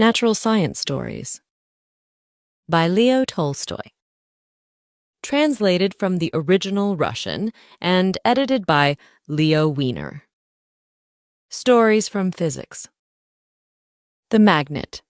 Natural Science Stories by Leo Tolstoy. Translated from the original Russian and edited by Leo Wiener. Stories from Physics. The Magnet.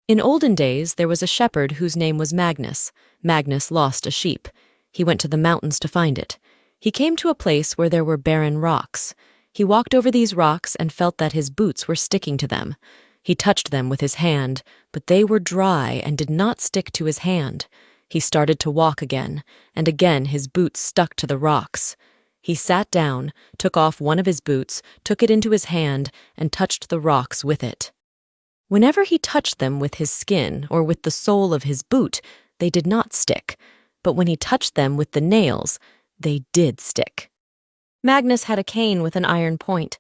In olden days, there was a shepherd whose name was Magnus. Magnus lost a sheep. He went to the mountains to find it. He came to a place where there were barren rocks. He walked over these rocks and felt that his boots were sticking to them. He touched them with his hand, but they were dry and did not stick to his hand. He started to walk again, and again his boots stuck to the rocks. He sat down, took off one of his boots, took it into his hand, and touched the rocks with it. Whenever he touched them with his skin or with the sole of his boot, they did not stick, but when he touched them with the nails, they did stick. Magnus had a cane with an iron point.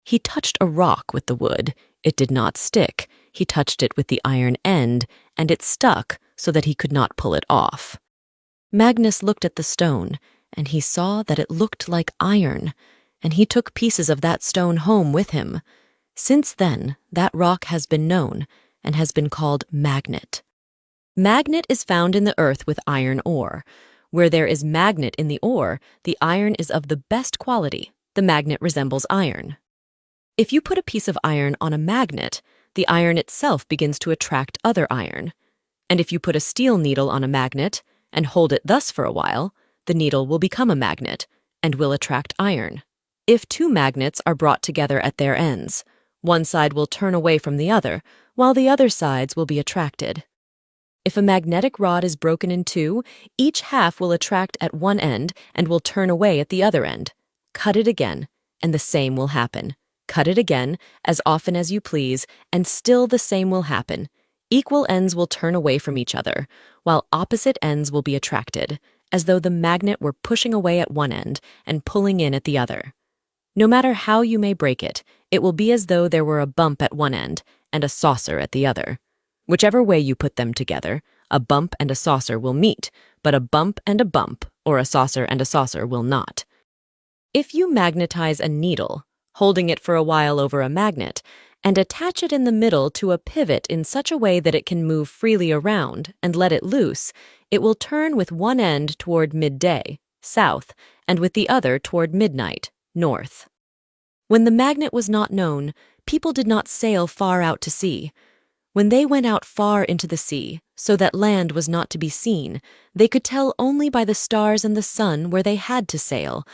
He touched a rock with the wood. It did not stick. He touched it with the iron end, and it stuck so that he could not pull it off. Magnus looked at the stone, and he saw that it looked like iron, and he took pieces of that stone home with him. Since then, that rock has been known and has been called magnet. Magnet is found in the earth with iron ore. Where there is magnet in the ore, the iron is of the best quality. The magnet resembles iron. If you put a piece of iron on a magnet, the iron itself begins to attract other iron. And if you put a steel needle on a magnet and hold it thus for a while, the needle will become a magnet and will attract iron. If two magnets are brought together at their ends, one side will turn away from the other, while the other sides will be attracted. If a magnetic rod is broken in two, each half will attract at one end and will turn away at the other end. Cut it again, and the same will happen. Cut it again, as often as you please, and still the same will happen. Equal ends will turn away from each other, while opposite ends will be attracted, as though the magnet were pushing away at one end and pulling in at the other. No matter how you may break it, it will be as though there were a bump at one end and a saucer at the other. Whichever way you put them together, a bump and a saucer will meet, but a bump and a bump, or a saucer and a saucer, will not. If you magnetize a needle, holding it for a while over a magnet, and attach it in the middle to a pivot in such a way that it can move freely around, and let it loose, it will turn with one end toward midday, south, and with the other toward midnight, north. When the magnet was not known, people did not sail far out to sea. When they went out far into the sea, so that land was not to be seen, they could tell only by the stars and the sun where they had to sail.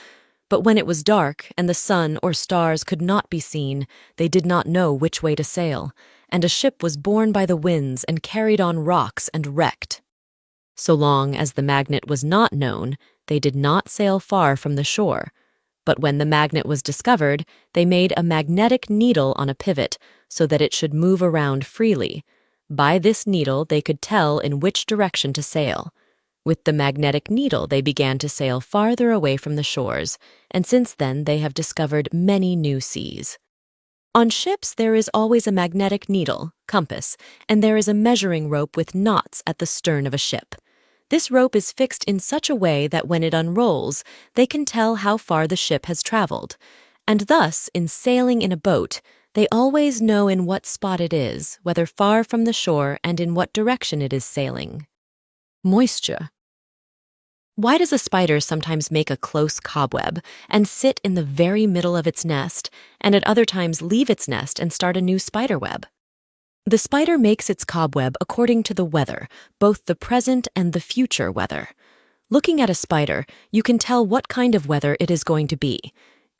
But when it was dark and the sun or stars could not be seen, they did not know which way to sail, and a ship was borne by the winds and carried on rocks and wrecked. So long as the magnet was not known, they did not sail far from the shore. But when the magnet was discovered, they made a magnetic needle on a pivot so that it should move around freely. By this needle, they could tell in which direction to sail. With the magnetic needle, they began to sail farther away from the shores, and since then they have discovered many new seas. On ships, there is always a magnetic needle, compass, and there is a measuring rope with knots at the stern of a ship. This rope is fixed in such a way that when it unrolls, they can tell how far the ship has traveled. And thus, in sailing in a boat, they always know in what spot it is, whether far from the shore, and in what direction it is sailing. Moisture. Why does a spider sometimes make a close cobweb and sit in the very middle of its nest, and at other times leave its nest and start a new spider web? The spider makes its cobweb according to the weather, both the present and the future weather. Looking at a spider, you can tell what kind of weather it is going to be.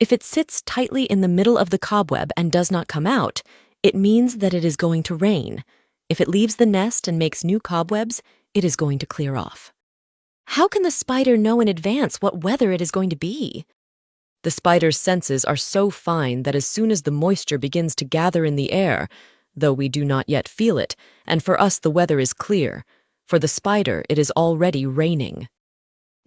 If it sits tightly in the middle of the cobweb and does not come out, it means that it is going to rain. If it leaves the nest and makes new cobwebs, it is going to clear off. How can the spider know in advance what weather it is going to be? The spider's senses are so fine that as soon as the moisture begins to gather in the air, though we do not yet feel it, and for us the weather is clear, for the spider it is already raining.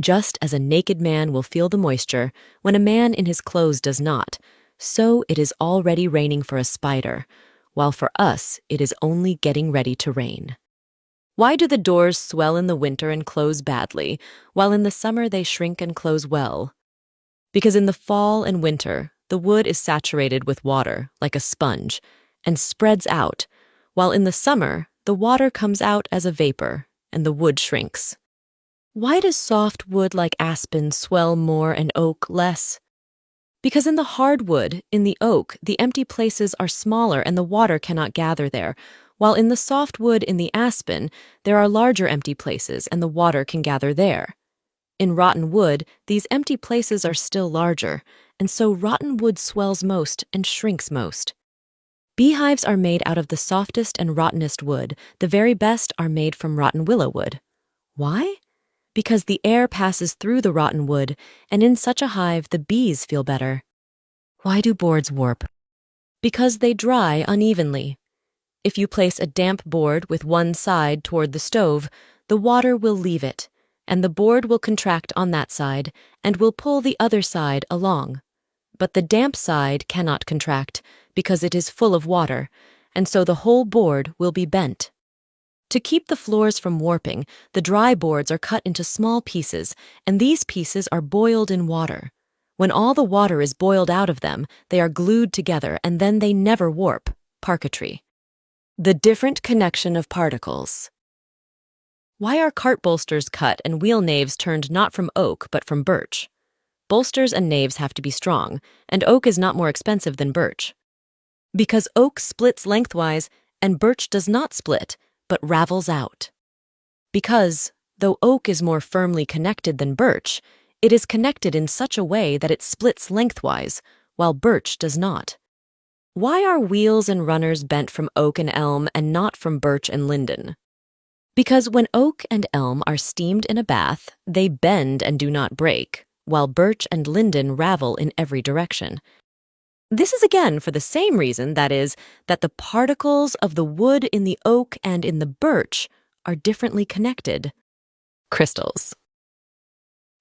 Just as a naked man will feel the moisture when a man in his clothes does not, so it is already raining for a spider, while for us it is only getting ready to rain. Why do the doors swell in the winter and close badly, while in the summer they shrink and close well? Because in the fall and winter, the wood is saturated with water, like a sponge, and spreads out, while in the summer, the water comes out as a vapor and the wood shrinks. Why does soft wood like aspen swell more and oak less? Because in the hardwood, in the oak, the empty places are smaller and the water cannot gather there, while in the soft wood in the aspen, there are larger empty places and the water can gather there. In rotten wood, these empty places are still larger, and so rotten wood swells most and shrinks most. Beehives are made out of the softest and rottenest wood. The very best are made from rotten willow wood. Why? Because the air passes through the rotten wood, and in such a hive the bees feel better. Why do boards warp? Because they dry unevenly. If you place a damp board with one side toward the stove, the water will leave it, and the board will contract on that side and will pull the other side along. But the damp side cannot contract because it is full of water, and so the whole board will be bent. To keep the floors from warping, the dry boards are cut into small pieces, and these pieces are boiled in water. When all the water is boiled out of them, they are glued together and then they never warp. Parquetry. The different connection of particles. Why are cart bolsters cut and wheel naves turned not from oak but from birch? Bolsters and naves have to be strong, and oak is not more expensive than birch. Because oak splits lengthwise and birch does not split, but ravels out. Because, though oak is more firmly connected than birch, it is connected in such a way that it splits lengthwise, while birch does not. Why are wheels and runners bent from oak and elm and not from birch and linden? Because when oak and elm are steamed in a bath, they bend and do not break, while birch and linden ravel in every direction. This is again for the same reason, that is, that the particles of the wood in the oak and in the birch are differently connected. Crystals.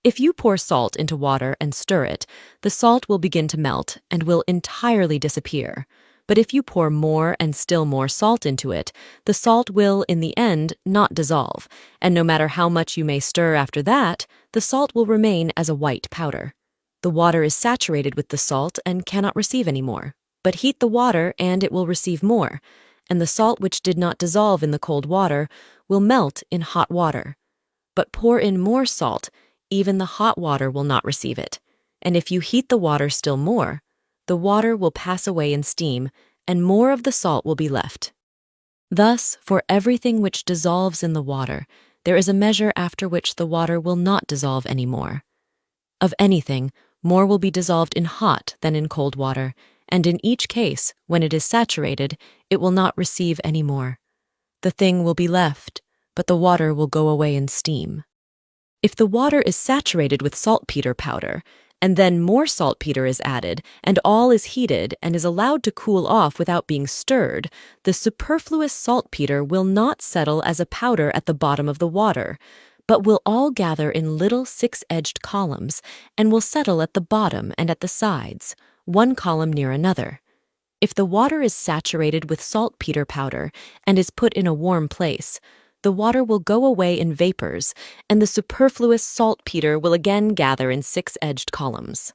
If you pour salt into water and stir it, the salt will begin to melt and will entirely disappear. But if you pour more and still more salt into it, the salt will, in the end, not dissolve, and no matter how much you may stir after that, the salt will remain as a white powder. The water is saturated with the salt and cannot receive any more. But heat the water and it will receive more, and the salt which did not dissolve in the cold water will melt in hot water. But pour in more salt, even the hot water will not receive it, and if you heat the water still more, the water will pass away in steam, and more of the salt will be left. Thus, for everything which dissolves in the water, there is a measure after which the water will not dissolve any more. Of anything, more will be dissolved in hot than in cold water, and in each case, when it is saturated, it will not receive any more. The thing will be left, but the water will go away in steam. If the water is saturated with saltpeter powder, and then more saltpeter is added, and all is heated and is allowed to cool off without being stirred, the superfluous saltpeter will not settle as a powder at the bottom of the water, but will all gather in little six-edged columns, and will settle at the bottom and at the sides, one column near another. If the water is saturated with saltpeter powder and is put in a warm place, the water will go away in vapors, and the superfluous saltpeter will again gather in six-edged columns.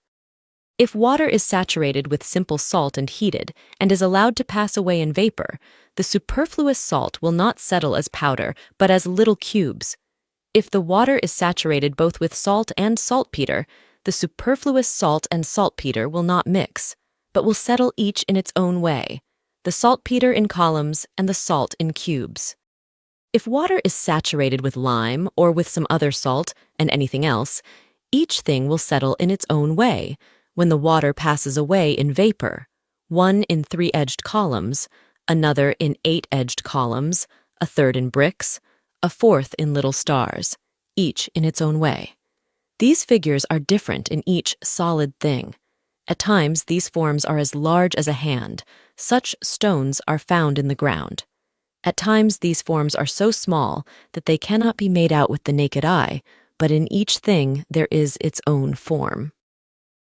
If water is saturated with simple salt and heated, and is allowed to pass away in vapor, the superfluous salt will not settle as powder, but as little cubes. If the water is saturated both with salt and saltpeter, the superfluous salt and saltpeter will not mix, but will settle each in its own way, the saltpeter in columns and the salt in cubes. If water is saturated with lime or with some other salt and anything else, each thing will settle in its own way when the water passes away in vapor, one in three-edged columns, another in eight-edged columns, a third in bricks, a fourth in little stars, each in its own way. These figures are different in each solid thing. At times, these forms are as large as a hand. Such stones are found in the ground. At times, these forms are so small that they cannot be made out with the naked eye, but in each thing there is its own form.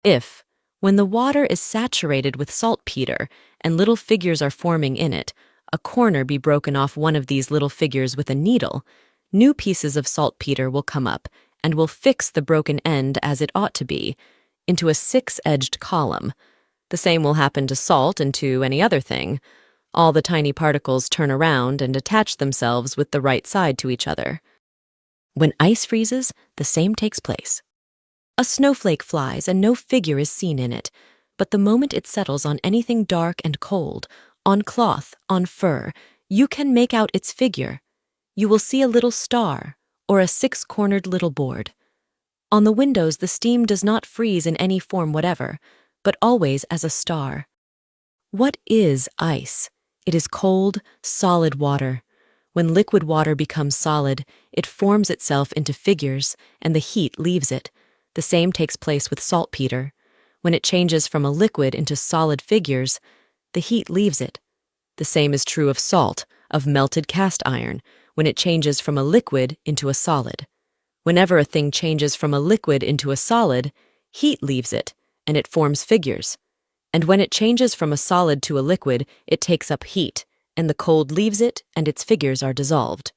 If, when the water is saturated with saltpeter and little figures are forming in it, a corner be broken off one of these little figures with a needle, new pieces of saltpeter will come up and will fix the broken end as it ought to be, into a six-edged column. The same will happen to salt and to any other thing. All the tiny particles turn around and attach themselves with the right side to each other. When ice freezes, the same takes place. A snowflake flies and no figure is seen in it, but the moment it settles on anything dark and cold, on cloth, on fur, you can make out its figure. You will see a little star or a six-cornered little board. On the windows, the steam does not freeze in any form whatever, but always as a star. What is ice? It is cold, solid water. When liquid water becomes solid, it forms itself into figures, and the heat leaves it. The same takes place with saltpeter. When it changes from a liquid into solid figures, the heat leaves it. The same is true of salt, of melted cast iron, when it changes from a liquid into a solid. Whenever a thing changes from a liquid into a solid, heat leaves it, and it forms figures. And when it changes from a solid to a liquid, it takes up heat, and the cold leaves it, and its figures are dissolved.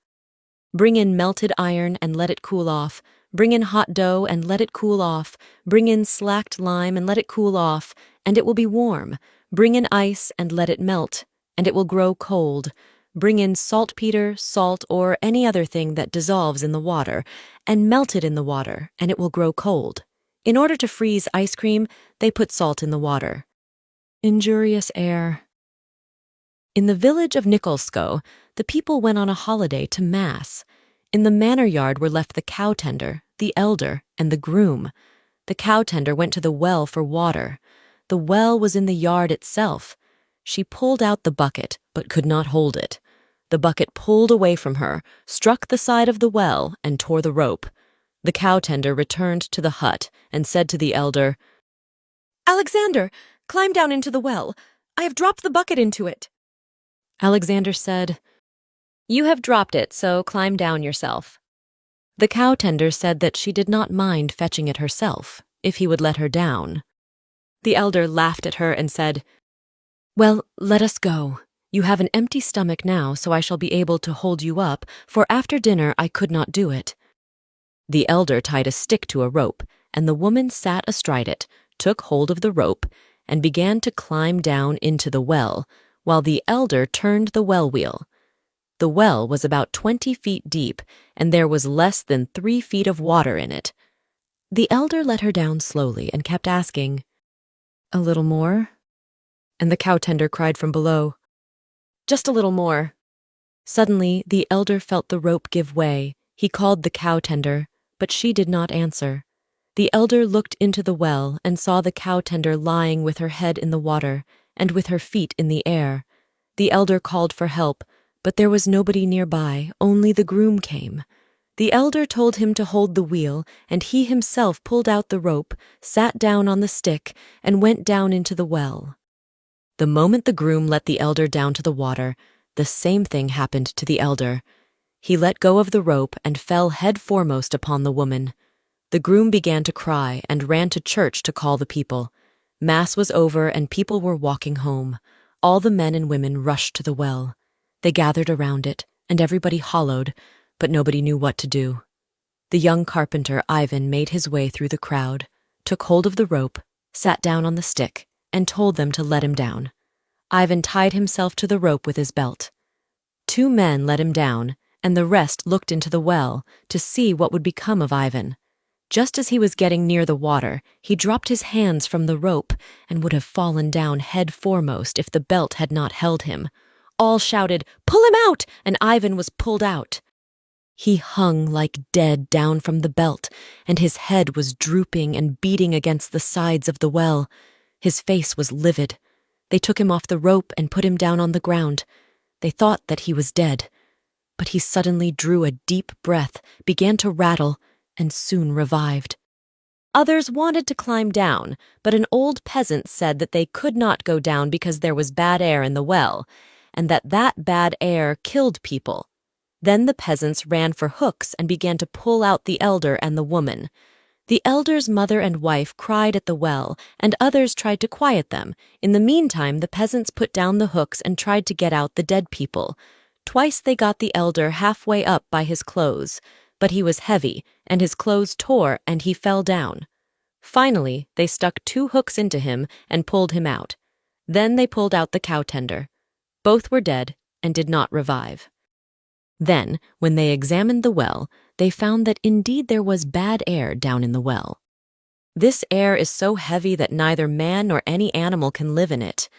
Bring in melted iron and let it cool off. Bring in hot dough and let it cool off. Bring in slacked lime and let it cool off, and it will be warm. Bring in ice and let it melt, and it will grow cold. Bring in saltpeter, salt, or any other thing that dissolves in the water, and melt it in the water, and it will grow cold. In order to freeze ice cream, they put salt in the water. Injurious air. In the village of Nikolskoe, the people went on a holiday to Mass. In the manor yard were left the cow tender, the elder, and the groom. The cow tender went to the well for water. The well was in the yard itself. She pulled out the bucket, but could not hold it. The bucket pulled away from her, struck the side of the well, and tore the rope. The cow tender returned to the hut and said to the elder, "Alexander, climb down into the well. I have dropped the bucket into it." Alexander said, "You have dropped it, so climb down yourself." The cow tender said that she did not mind fetching it herself, if he would let her down. The elder laughed at her and said, "Well, let us go. You have an empty stomach now, so I shall be able to hold you up, for after dinner I could not do it." The elder tied a stick to a rope, and the woman sat astride it, took hold of the rope, and began to climb down into the well, while the elder turned the well wheel. The well was about 20 feet deep, and there was less than 3 feet of water in it. The elder let her down slowly and kept asking, "A little more?" And the cow tender cried from below, "Just a little more." Suddenly, the elder felt the rope give way. He called the cow tender, but she did not answer. The elder looked into the well and saw the cow tender lying with her head in the water and with her feet in the air. The elder called for help, but there was nobody nearby, only the groom came. The elder told him to hold the wheel, and he himself pulled out the rope, sat down on the stick, and went down into the well. The moment the groom let the elder down to the water, the same thing happened to the elder. He let go of the rope and fell head foremost upon the woman. The groom began to cry and ran to church to call the people. Mass was over and people were walking home. All the men and women rushed to the well. They gathered around it, and everybody hollowed, but nobody knew what to do. The young carpenter Ivan made his way through the crowd, took hold of the rope, sat down on the stick, and told them to let him down. Ivan tied himself to the rope with his belt. 2 men let him down, and the rest looked into the well to see what would become of Ivan. Just as he was getting near the water, he dropped his hands from the rope and would have fallen down head foremost if the belt had not held him. All shouted, "Pull him out!" and Ivan was pulled out. He hung like dead down from the belt, and his head was drooping and beating against the sides of the well. His face was livid. They took him off the rope and put him down on the ground. They thought that he was dead. But he suddenly drew a deep breath, began to rattle, and soon revived. Others wanted to climb down, but an old peasant said that they could not go down because there was bad air in the well, and that bad air killed people. Then the peasants ran for hooks and began to pull out the elder and the woman. The elder's mother and wife cried at the well, and others tried to quiet them. In the meantime, the peasants put down the hooks and tried to get out the dead people. Twice they got the elder halfway up by his clothes, but he was heavy, and his clothes tore, and he fell down. Finally, they stuck 2 hooks into him and pulled him out. Then they pulled out the cow tender. Both were dead and did not revive. Then, when they examined the well, they found that indeed there was bad air down in the well. This air is so heavy that neither man nor any animal can live in it.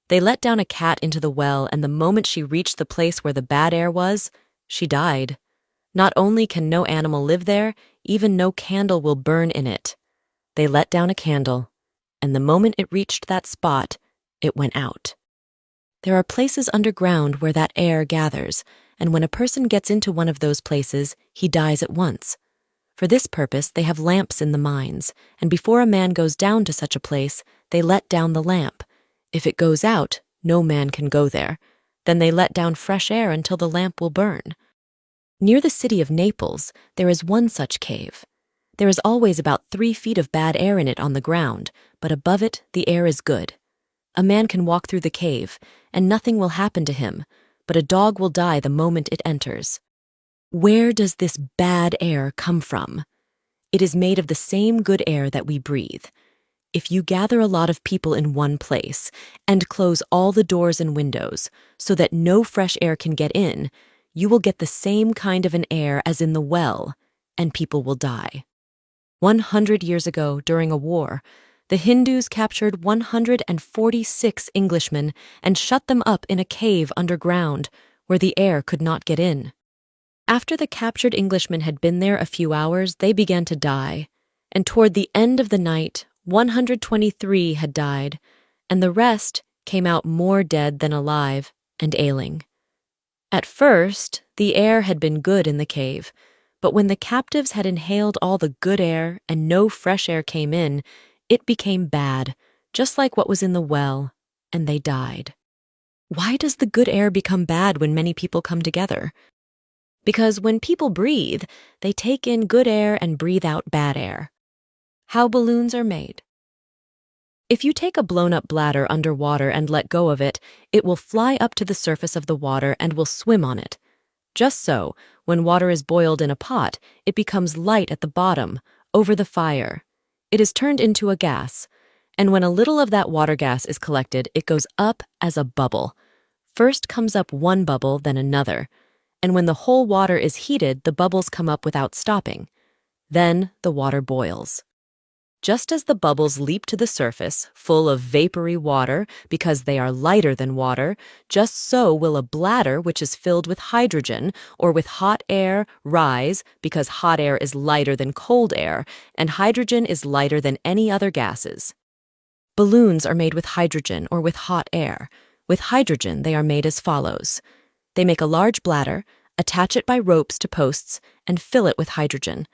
They let down a cat into the well, and the moment she reached the place where the bad air was, she died. Not only can no animal live there, even no candle will burn in it. They let down a candle, and the moment it reached that spot, it went out. There are places underground where that air gathers, and when a person gets into one of those places, he dies at once. For this purpose, they have lamps in the mines, and before a man goes down to such a place, they let down the lamp. If it goes out, no man can go there. Then they let down fresh air until the lamp will burn. Near the city of Naples, there is one such cave. There is always about 3 feet of bad air in it on the ground, but above it, the air is good. A man can walk through the cave, and nothing will happen to him, but a dog will die the moment it enters. Where does this bad air come from? It is made of the same good air that we breathe. If you gather a lot of people in one place and close all the doors and windows so that no fresh air can get in, you will get the same kind of an air as in the well, and people will die. 100 years ago, during a war, the Hindus captured 146 Englishmen and shut them up in a cave underground where the air could not get in. After the captured Englishmen had been there a few hours, they began to die, and toward the end of the night, 123 had died, and the rest came out more dead than alive and ailing. At first, the air had been good in the cave, but when the captives had inhaled all the good air and no fresh air came in, it became bad, just like what was in the well, and they died. Why does the good air become bad when many people come together? Because when people breathe, they take in good air and breathe out bad air. How balloons are made. If you take a blown-up bladder underwater and let go of it, it will fly up to the surface of the water and will swim on it. Just so, when water is boiled in a pot, it becomes light at the bottom, over the fire. It is turned into a gas, and when a little of that water gas is collected, it goes up as a bubble. First comes up one bubble, then another, and when the whole water is heated, the bubbles come up without stopping. Then the water boils. Just as the bubbles leap to the surface, full of vapory water, because they are lighter than water, just so will a bladder which is filled with hydrogen or with hot air rise, because hot air is lighter than cold air, and hydrogen is lighter than any other gases. Balloons are made with hydrogen or with hot air. With hydrogen, they are made as follows. They make a large bladder, attach it by ropes to posts, and fill it with hydrogen.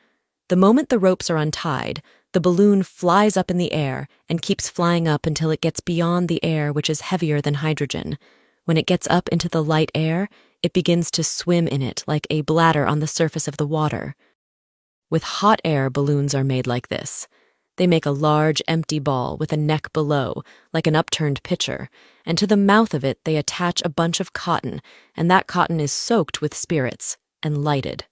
The moment the ropes are untied, the balloon flies up in the air and keeps flying up until it gets beyond the air, which is heavier than hydrogen. When it gets up into the light air, it begins to swim in it like a bladder on the surface of the water. With hot air, balloons are made like this. They make a large, empty ball with a neck below, like an upturned pitcher, and to the mouth of it they attach a bunch of cotton, and that cotton is soaked with spirits and lighted.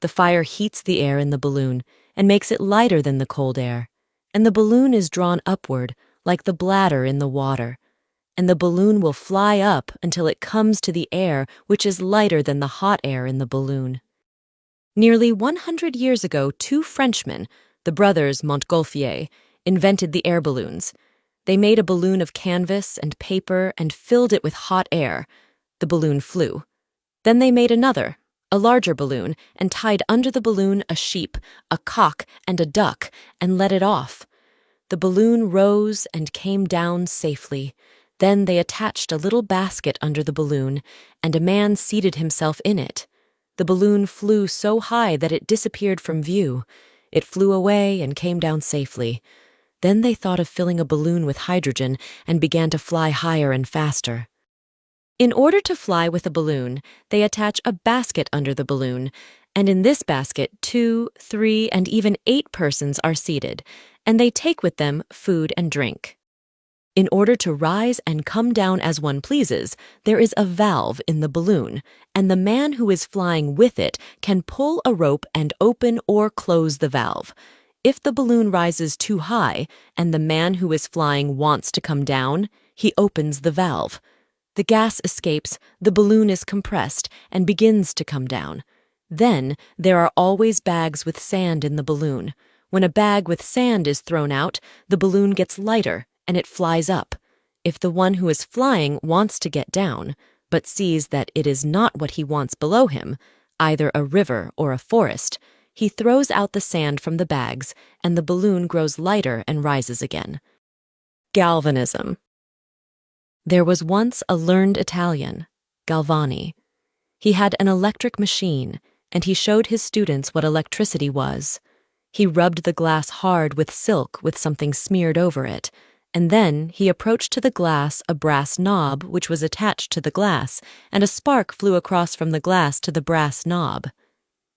The fire heats the air in the balloon and makes it lighter than the cold air, and the balloon is drawn upward like the bladder in the water, and the balloon will fly up until it comes to the air, which is lighter than the hot air in the balloon. Nearly 100 years ago, 2 Frenchmen, the brothers Montgolfier, invented the air balloons. They made a balloon of canvas and paper and filled it with hot air. The balloon flew. Then they made another, a larger balloon, and tied under the balloon a sheep, a cock, and a duck, and let it off. The balloon rose and came down safely. Then they attached a little basket under the balloon, and a man seated himself in it. The balloon flew so high that it disappeared from view. It flew away and came down safely. Then they thought of filling a balloon with hydrogen and began to fly higher and faster. In order to fly with a balloon, they attach a basket under the balloon, and in this basket 2, 3, and even 8 persons are seated, and they take with them food and drink. In order to rise and come down as one pleases, there is a valve in the balloon, and the man who is flying with it can pull a rope and open or close the valve. If the balloon rises too high and the man who is flying wants to come down, he opens the valve. The gas escapes, the balloon is compressed, and begins to come down. Then, there are always bags with sand in the balloon. When a bag with sand is thrown out, the balloon gets lighter, and it flies up. If the one who is flying wants to get down, but sees that it is not what he wants below him, either a river or a forest, he throws out the sand from the bags, and the balloon grows lighter and rises again. Galvanism. There was once a learned Italian, Galvani. He had an electric machine, and he showed his students what electricity was. He rubbed the glass hard with silk with something smeared over it, and then he approached to the glass a brass knob which was attached to the glass, and a spark flew across from the glass to the brass knob.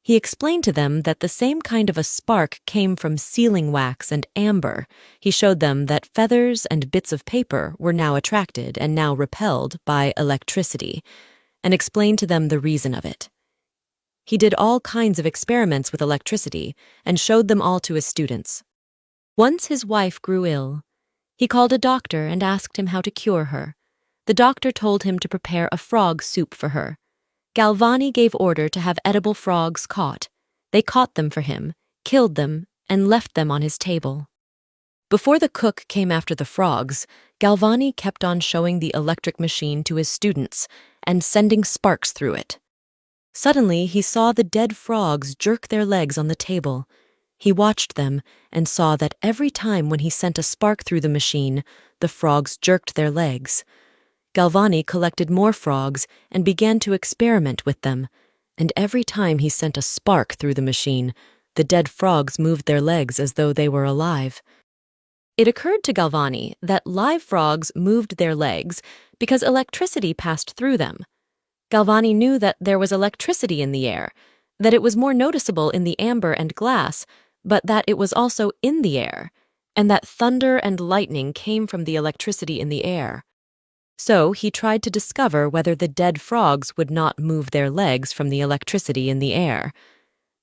He explained to them that the same kind of a spark came from sealing wax and amber. He showed them that feathers and bits of paper were now attracted and now repelled by electricity, and explained to them the reason of it. He did all kinds of experiments with electricity and showed them all to his students. Once his wife grew ill. He called a doctor and asked him how to cure her. The doctor told him to prepare a frog soup for her. Galvani gave order to have edible frogs caught. They caught them for him, killed them, and left them on his table. Before the cook came after the frogs, Galvani kept on showing the electric machine to his students and sending sparks through it. Suddenly, he saw the dead frogs jerk their legs on the table. He watched them and saw that every time when he sent a spark through the machine, the frogs jerked their legs. Galvani collected more frogs and began to experiment with them, and every time he sent a spark through the machine, the dead frogs moved their legs as though they were alive. It occurred to Galvani that live frogs moved their legs because electricity passed through them. Galvani knew that there was electricity in the air, that it was more noticeable in the amber and glass, but that it was also in the air, and that thunder and lightning came from the electricity in the air. So he tried to discover whether the dead frogs would not move their legs from the electricity in the air.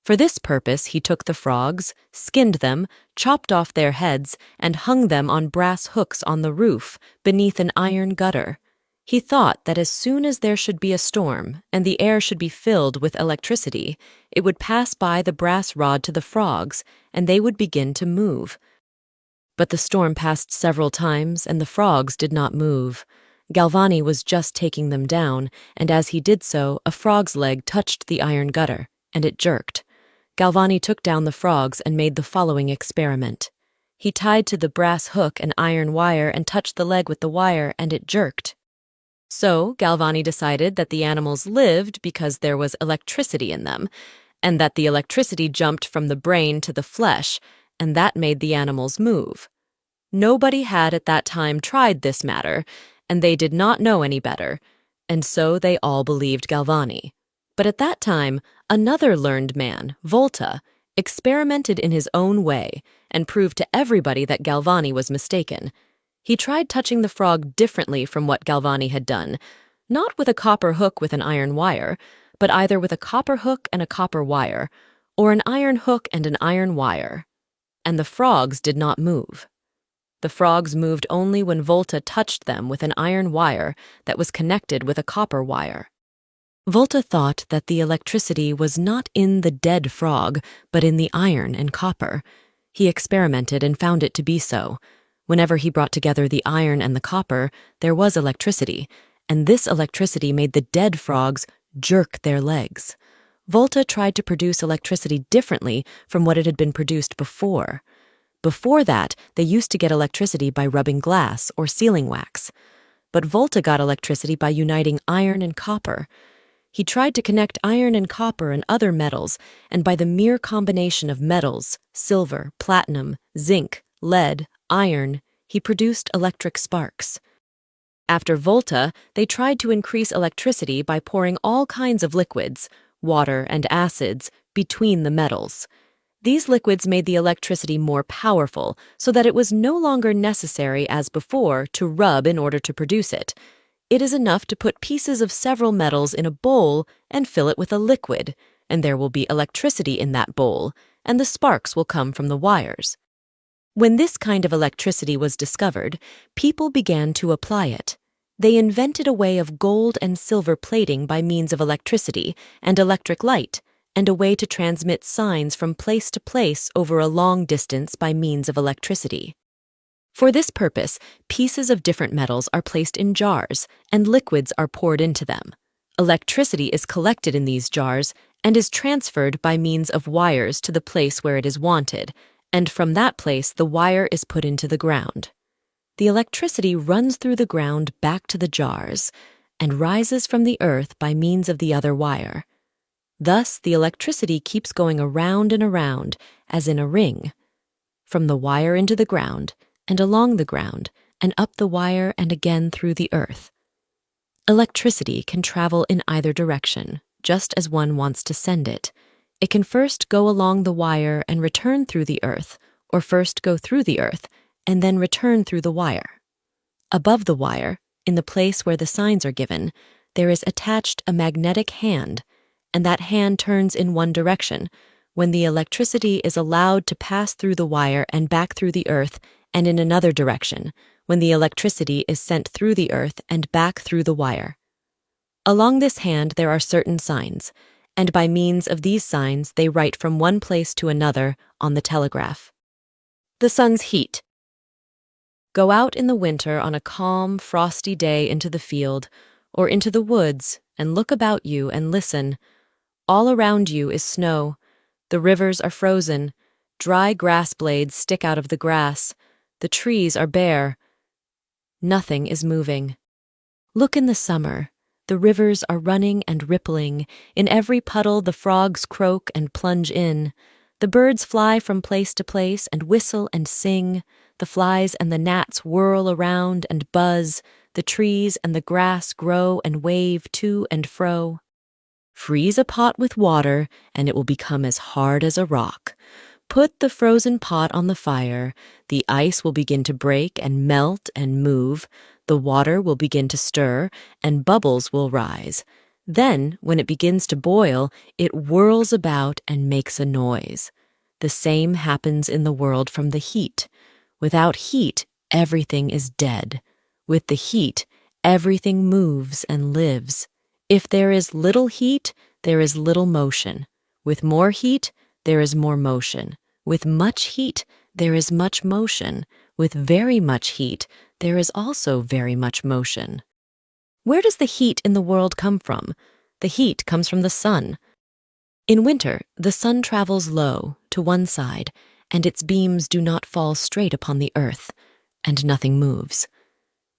For this purpose, he took the frogs, skinned them, chopped off their heads, and hung them on brass hooks on the roof, beneath an iron gutter. He thought that as soon as there should be a storm, and the air should be filled with electricity, it would pass by the brass rod to the frogs, and they would begin to move. But the storm passed several times, and the frogs did not move. Galvani was just taking them down, and as he did so, a frog's leg touched the iron gutter, and it jerked. Galvani took down the frogs and made the following experiment. He tied to the brass hook an iron wire and touched the leg with the wire, and it jerked. So Galvani decided that the animals lived because there was electricity in them, and that the electricity jumped from the brain to the flesh, and that made the animals move. Nobody had at that time tried this matter, and they did not know any better, and so they all believed Galvani. But at that time, another learned man, Volta, experimented in his own way and proved to everybody that Galvani was mistaken. He tried touching the frog differently from what Galvani had done, not with a copper hook with an iron wire, but either with a copper hook and a copper wire, or an iron hook and an iron wire. And the frogs did not move. The frogs moved only when Volta touched them with an iron wire that was connected with a copper wire. Volta thought that the electricity was not in the dead frog, but in the iron and copper. He experimented and found it to be so. Whenever he brought together the iron and the copper, there was electricity, and this electricity made the dead frogs jerk their legs. Volta tried to produce electricity differently from what it had been produced before. Before that, they used to get electricity by rubbing glass or sealing wax. But Volta got electricity by uniting iron and copper. He tried to connect iron and copper and other metals, and by the mere combination of metals, silver, platinum, zinc, lead, iron, he produced electric sparks. After Volta, they tried to increase electricity by pouring all kinds of liquids, water and acids, between the metals. These liquids made the electricity more powerful, so that it was no longer necessary, as before, to rub in order to produce it. It is enough to put pieces of several metals in a bowl and fill it with a liquid, and there will be electricity in that bowl, and the sparks will come from the wires. When this kind of electricity was discovered, people began to apply it. They invented a way of gold and silver plating by means of electricity and electric light, and a way to transmit signs from place to place over a long distance by means of electricity. For this purpose, pieces of different metals are placed in jars, and liquids are poured into them. Electricity is collected in these jars and is transferred by means of wires to the place where it is wanted, and from that place the wire is put into the ground. The electricity runs through the ground back to the jars and rises from the earth by means of the other wire. Thus, the electricity keeps going around and around, as in a ring, from the wire into the ground, and along the ground, and up the wire and again through the earth. Electricity can travel in either direction, just as one wants to send it. It can first go along the wire and return through the earth, or first go through the earth and then return through the wire. Above the wire, in the place where the signs are given, there is attached a magnetic hand, and that hand turns in one direction when the electricity is allowed to pass through the wire and back through the earth, and in another direction when the electricity is sent through the earth and back through the wire. Along this hand there are certain signs, and by means of these signs they write from one place to another on the telegraph. The sun's heat. Go out in the winter on a calm, frosty day into the field or into the woods and look about you and listen. All around you is snow. The rivers are frozen. Dry grass blades stick out of the grass. The trees are bare. Nothing is moving. Look in the summer. The rivers are running and rippling. In every puddle the frogs croak and plunge in. The birds fly from place to place and whistle and sing. The flies and the gnats whirl around and buzz. The trees and the grass grow and wave to and fro. Freeze a pot with water, and it will become as hard as a rock. Put the frozen pot on the fire. The ice will begin to break and melt and move. The water will begin to stir, and bubbles will rise. Then, when it begins to boil, it whirls about and makes a noise. The same happens in the world from the heat. Without heat, everything is dead. With the heat, everything moves and lives. If there is little heat, there is little motion. With more heat, there is more motion. With much heat, there is much motion. With very much heat, there is also very much motion. Where does the heat in the world come from? The heat comes from the sun. In winter, the sun travels low, to one side, and its beams do not fall straight upon the earth, and nothing moves.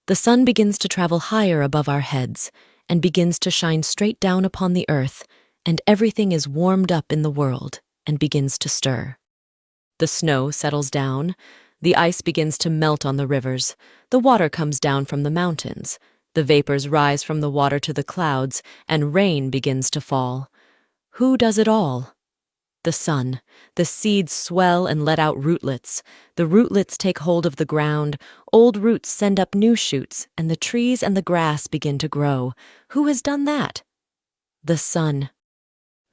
The sun begins to travel higher above our heads, and begins to shine straight down upon the earth, and everything is warmed up in the world, and begins to stir. The snow settles down. The ice begins to melt on the rivers. The water comes down from the mountains. The vapors rise from the water to the clouds, and rain begins to fall. Who does it all? The sun. The seeds swell and let out rootlets. The rootlets take hold of the ground. Old roots send up new shoots, and the trees and the grass begin to grow. Who has done that? The sun.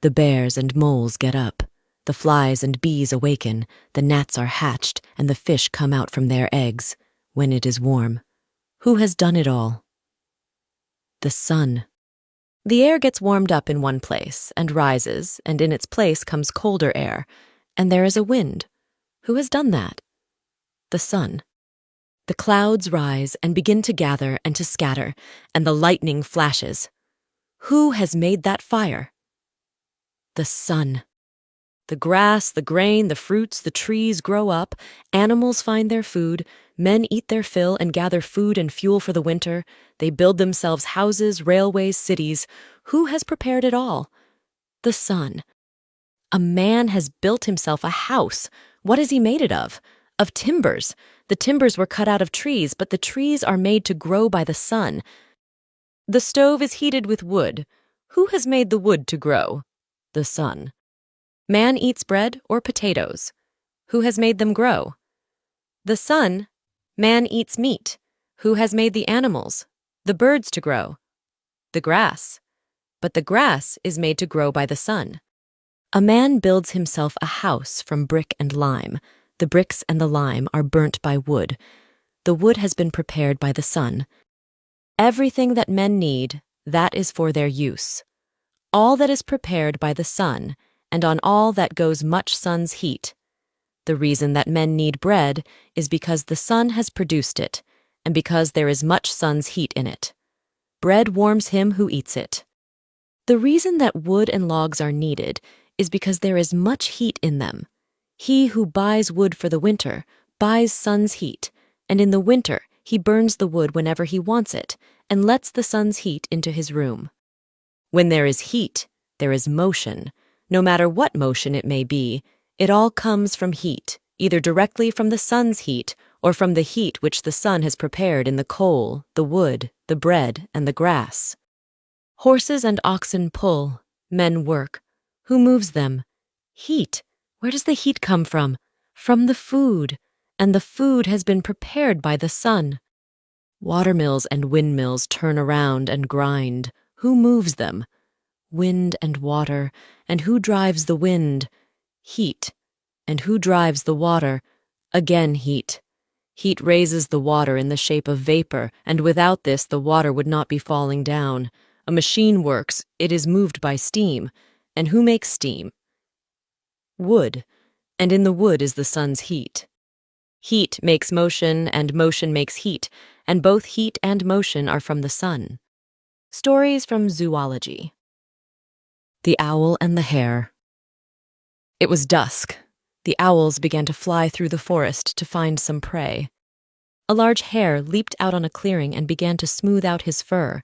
The bears and moles get up. The flies and bees awaken. The gnats are hatched, and the fish come out from their eggs when it is warm. Who has done it all? The sun. The air gets warmed up in one place and rises, and in its place comes colder air, and there is a wind. Who has done that? The sun. The clouds rise and begin to gather and to scatter, and the lightning flashes. Who has made that fire? The sun. The grass, the grain, the fruits, the trees grow up, animals find their food, men eat their fill and gather food and fuel for the winter. They build themselves houses, railways, cities. Who has prepared it all? The sun. A man has built himself a house. What has he made it of? Of timbers. The timbers were cut out of trees, but the trees are made to grow by the sun. The stove is heated with wood. Who has made the wood to grow? The sun. Man eats bread or potatoes. Who has made them grow? The sun. Man eats meat. Who has made the animals, the birds to grow? The grass. But the grass is made to grow by the sun. A man builds himself a house from brick and lime. The bricks and the lime are burnt by wood. The wood has been prepared by the sun. Everything that men need, that is for their use. All that is prepared by the sun, and on all that goes much sun's heat. The reason that men need bread is because the sun has produced it, and because there is much sun's heat in it. Bread warms him who eats it. The reason that wood and logs are needed is because there is much heat in them. He who buys wood for the winter buys sun's heat, and in the winter he burns the wood whenever he wants it, and lets the sun's heat into his room. When there is heat, there is motion. No matter what motion it may be, it all comes from heat, either directly from the sun's heat or from the heat which the sun has prepared in the coal, the wood, the bread, and the grass. Horses and oxen pull, men work. Who moves them? Heat. Where does the heat come from? From the food, and the food has been prepared by the sun. Watermills and windmills turn around and grind. Who moves them? Wind and water. And who drives the wind? Heat. And who drives the water? Again heat. Heat raises the water in the shape of vapor, and without this the water would not be falling down. A machine works, it is moved by steam. And who makes steam? Wood. And in the wood is the sun's heat. Heat makes motion, and motion makes heat, and both heat and motion are from the sun. Stories from zoology. The Owl and the Hare. It was dusk. The owls began to fly through the forest to find some prey. A large hare leaped out on a clearing and began to smooth out his fur.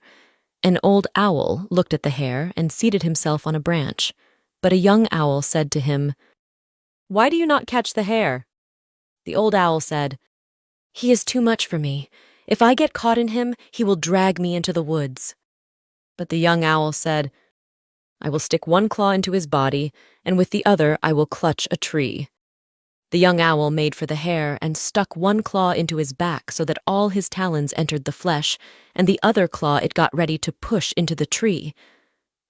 An old owl looked at the hare and seated himself on a branch, but a young owl said to him, "Why do you not catch the hare?" The old owl said, "He is too much for me. If I get caught in him, he will drag me into the woods." But the young owl said, "I will stick one claw into his body, and with the other I will clutch a tree." The young owl made for the hare and stuck one claw into his back so that all his talons entered the flesh, and the other claw it got ready to push into the tree.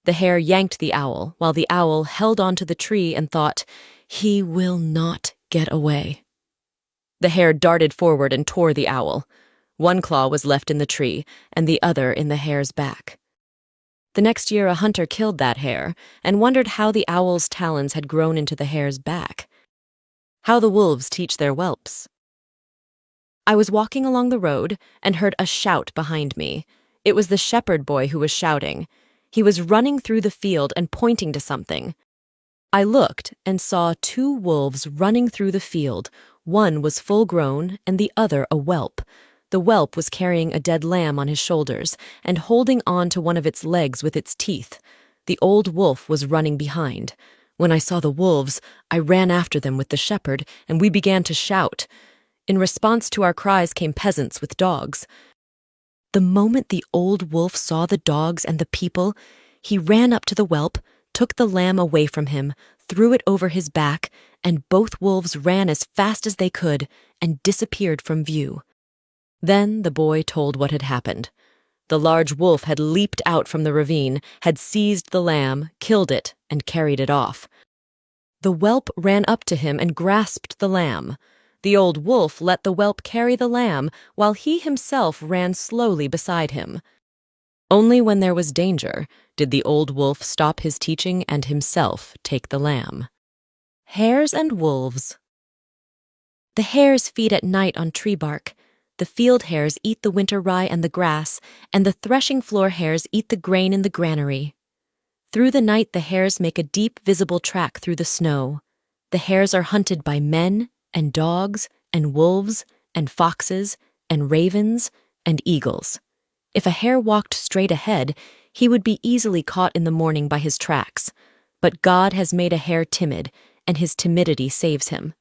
The hare yanked the owl, while the owl held onto the tree and thought, "He will not get away." The hare darted forward and tore the owl. One claw was left in the tree, and the other in the hare's back. The next year a hunter killed that hare and wondered how the owl's talons had grown into the hare's back. How the wolves teach their whelps. I was walking along the road and heard a shout behind me. It was the shepherd boy who was shouting. He was running through the field and pointing to something. I looked and saw two wolves running through the field. One was full grown and the other a whelp. The whelp was carrying a dead lamb on his shoulders and holding on to one of its legs with its teeth. The old wolf was running behind. When I saw the wolves, I ran after them with the shepherd, and we began to shout. In response to our cries came peasants with dogs. The moment the old wolf saw the dogs and the people, he ran up to the whelp, took the lamb away from him, threw it over his back, and both wolves ran as fast as they could and disappeared from view. Then the boy told what had happened. The large wolf had leaped out from the ravine, had seized the lamb, killed it, and carried it off. The whelp ran up to him and grasped the lamb. The old wolf let the whelp carry the lamb, while he himself ran slowly beside him. Only when there was danger did the old wolf stop his teaching and himself take the lamb. Hares and wolves. The hares feed at night on tree bark. The field hares eat the winter rye and the grass, and the threshing floor hares eat the grain in the granary. Through the night the hares make a deep visible track through the snow. The hares are hunted by men and dogs and wolves and foxes and ravens and eagles. If a hare walked straight ahead, he would be easily caught in the morning by his tracks. But God has made a hare timid, and his timidity saves him.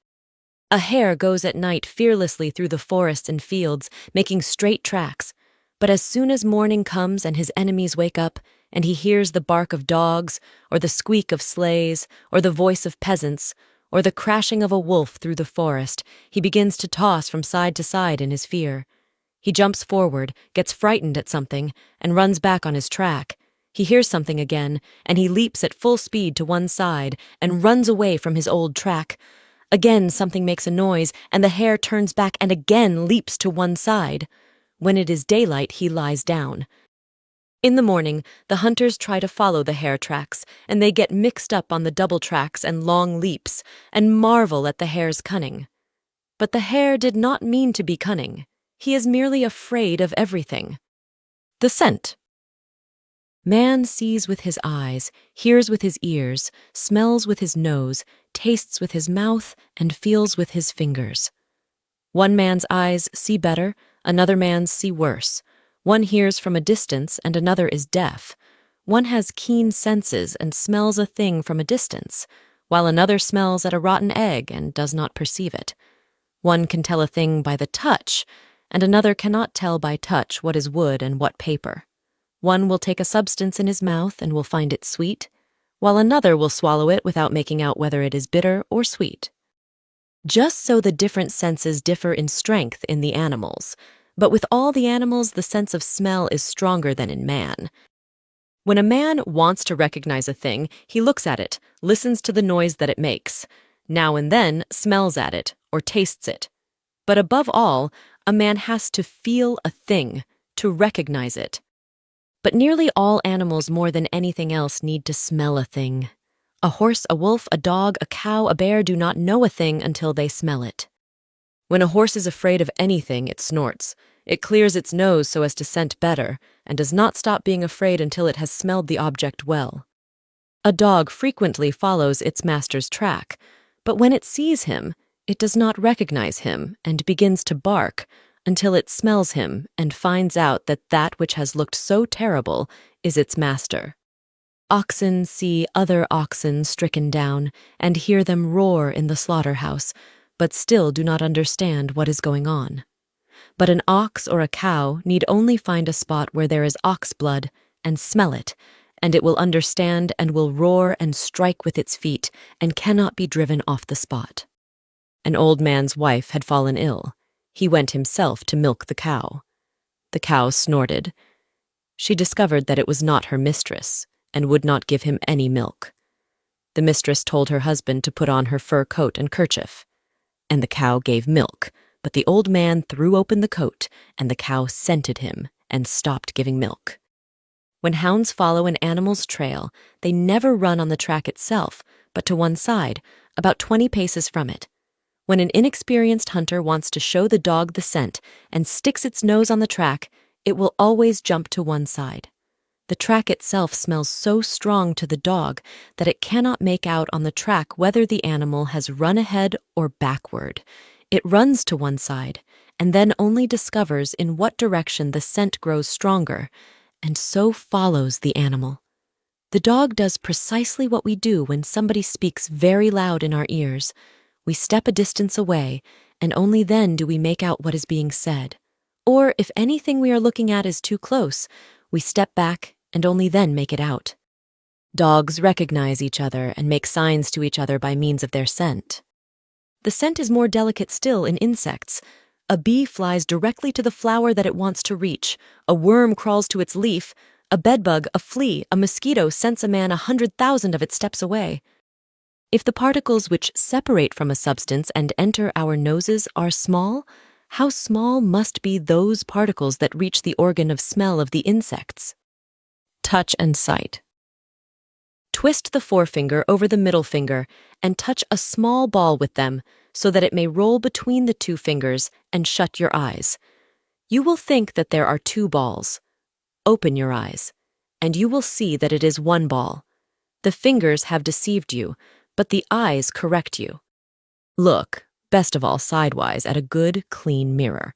A hare goes at night fearlessly through the forests and fields, making straight tracks. But as soon as morning comes and his enemies wake up, and he hears the bark of dogs, or the squeak of sleighs, or the voice of peasants, or the crashing of a wolf through the forest, he begins to toss from side to side in his fear. He jumps forward, gets frightened at something, and runs back on his track. He hears something again, and he leaps at full speed to one side and runs away from his old track. Again something makes a noise, and the hare turns back and again leaps to one side. When it is daylight, he lies down. In the morning, the hunters try to follow the hare tracks, and they get mixed up on the double tracks and long leaps, and marvel at the hare's cunning. But the hare did not mean to be cunning. He is merely afraid of everything. The scent. Man sees with his eyes, hears with his ears, smells with his nose, tastes with his mouth, and feels with his fingers. One man's eyes see better, another man's see worse. One hears from a distance, and another is deaf. One has keen senses and smells a thing from a distance, while another smells at a rotten egg and does not perceive it. One can tell a thing by the touch, and another cannot tell by touch what is wood and what paper. One will take a substance in his mouth and will find it sweet, while another will swallow it without making out whether it is bitter or sweet. Just so the different senses differ in strength in the animals, but with all the animals the sense of smell is stronger than in man. When a man wants to recognize a thing, he looks at it, listens to the noise that it makes, now and then smells at it or tastes it. But above all, a man has to feel a thing, to recognize it. But nearly all animals more than anything else need to smell a thing. A horse, a wolf, a dog, a cow, a bear do not know a thing until they smell it. When a horse is afraid of anything, it snorts. It clears its nose so as to scent better, and does not stop being afraid until it has smelled the object well. A dog frequently follows its master's track, but when it sees him, it does not recognize him and begins to bark until it smells him and finds out that that which has looked so terrible is its master. Oxen see other oxen stricken down and hear them roar in the slaughterhouse, but still do not understand what is going on. But an ox or a cow need only find a spot where there is ox blood and smell it, and it will understand and will roar and strike with its feet and cannot be driven off the spot. An old man's wife had fallen ill. He went himself to milk the cow. The cow snorted. She discovered that it was not her mistress, and would not give him any milk. The mistress told her husband to put on her fur coat and kerchief, and the cow gave milk, but the old man threw open the coat, and the cow scented him and stopped giving milk. When hounds follow an animal's trail, they never run on the track itself, but to one side, about 20 paces from it. When an inexperienced hunter wants to show the dog the scent and sticks its nose on the track, it will always jump to one side. The track itself smells so strong to the dog that it cannot make out on the track whether the animal has run ahead or backward. It runs to one side, and then only discovers in what direction the scent grows stronger, and so follows the animal. The dog does precisely what we do when somebody speaks very loud in our ears. We step a distance away, and only then do we make out what is being said. Or if anything we are looking at is too close, we step back and only then make it out. Dogs recognize each other and make signs to each other by means of their scent. The scent is more delicate still in insects. A bee flies directly to the flower that it wants to reach. A worm crawls to its leaf. A bedbug, a flea, a mosquito scents a man 100,000 of its steps away. If the particles which separate from a substance and enter our noses are small, how small must be those particles that reach the organ of smell of the insects? Touch and sight. Twist the forefinger over the middle finger and touch a small ball with them so that it may roll between the two fingers and shut your eyes. You will think that there are two balls. Open your eyes, and you will see that it is one ball. The fingers have deceived you, but the eyes correct you. Look, best of all sidewise, at a good, clean mirror.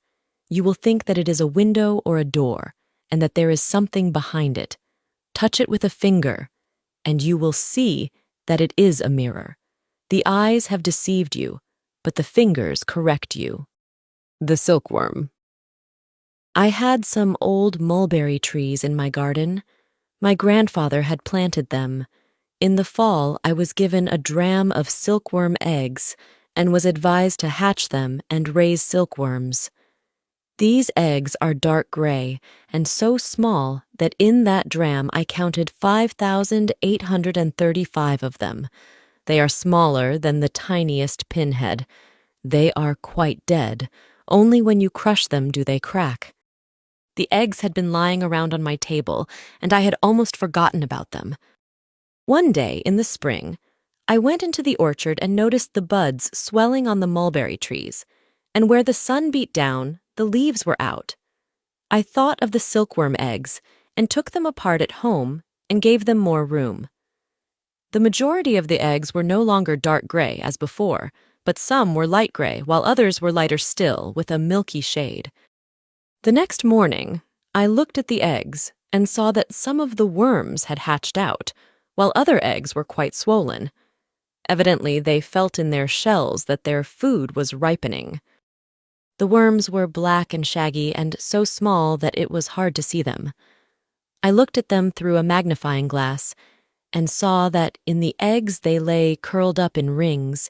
You will think that it is a window or a door, and that there is something behind it. Touch it with a finger, and you will see that it is a mirror. The eyes have deceived you, but the fingers correct you. The silkworm. I had some old mulberry trees in my garden. My grandfather had planted them. In the fall, I was given a dram of silkworm eggs and was advised to hatch them and raise silkworms. These eggs are dark gray and so small that in that dram I counted 5,835 of them. They are smaller than the tiniest pinhead. They are quite dead. Only when you crush them do they crack. The eggs had been lying around on my table, and I had almost forgotten about them. One day, in the spring, I went into the orchard and noticed the buds swelling on the mulberry trees, and where the sun beat down, the leaves were out. I thought of the silkworm eggs and took them apart at home and gave them more room. The majority of the eggs were no longer dark gray as before, but some were light gray, while others were lighter still, with a milky shade. The next morning, I looked at the eggs and saw that some of the worms had hatched out, while other eggs were quite swollen. Evidently, they felt in their shells that their food was ripening. The worms were black and shaggy and so small that it was hard to see them. I looked at them through a magnifying glass and saw that in the eggs they lay curled up in rings,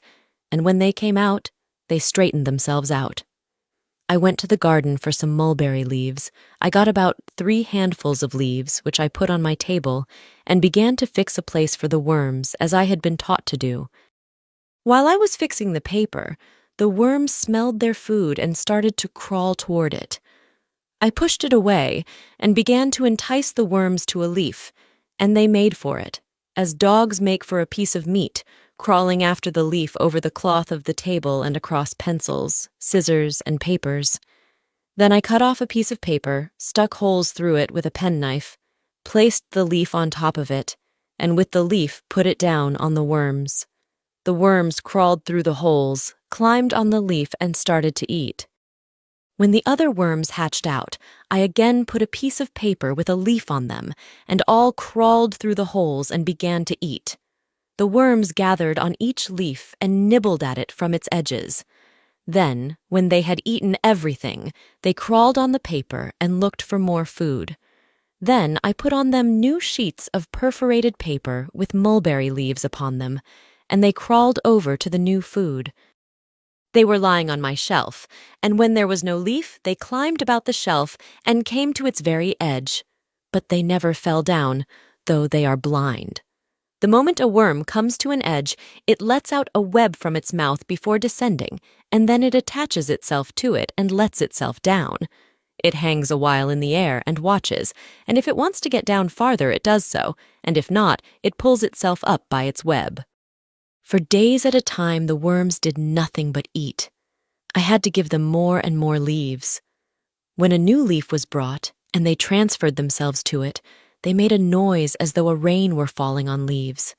and when they came out, they straightened themselves out. I went to the garden for some mulberry leaves. I got about 3 handfuls of leaves, which I put on my table, and began to fix a place for the worms, as I had been taught to do. While I was fixing the paper, the worms smelled their food and started to crawl toward it. I pushed it away and began to entice the worms to a leaf, and they made for it, as dogs make for a piece of meat, crawling after the leaf over the cloth of the table and across pencils, scissors, and papers. Then I cut off a piece of paper, stuck holes through it with a penknife, placed the leaf on top of it, and with the leaf put it down on the worms. The worms crawled through the holes, climbed on the leaf, and started to eat. When the other worms hatched out, I again put a piece of paper with a leaf on them, and all crawled through the holes and began to eat. The worms gathered on each leaf and nibbled at it from its edges. Then, when they had eaten everything, they crawled on the paper and looked for more food. Then I put on them new sheets of perforated paper with mulberry leaves upon them, and they crawled over to the new food. They were lying on my shelf, and when there was no leaf, they climbed about the shelf and came to its very edge. But they never fell down, though they are blind. The moment a worm comes to an edge, it lets out a web from its mouth before descending, and then it attaches itself to it and lets itself down. It hangs a while in the air and watches, and if it wants to get down farther, it does so, and if not, it pulls itself up by its web. For days at a time, the worms did nothing but eat. I had to give them more and more leaves. When a new leaf was brought, and they transferred themselves to it, they made a noise as though a rain were falling on leaves.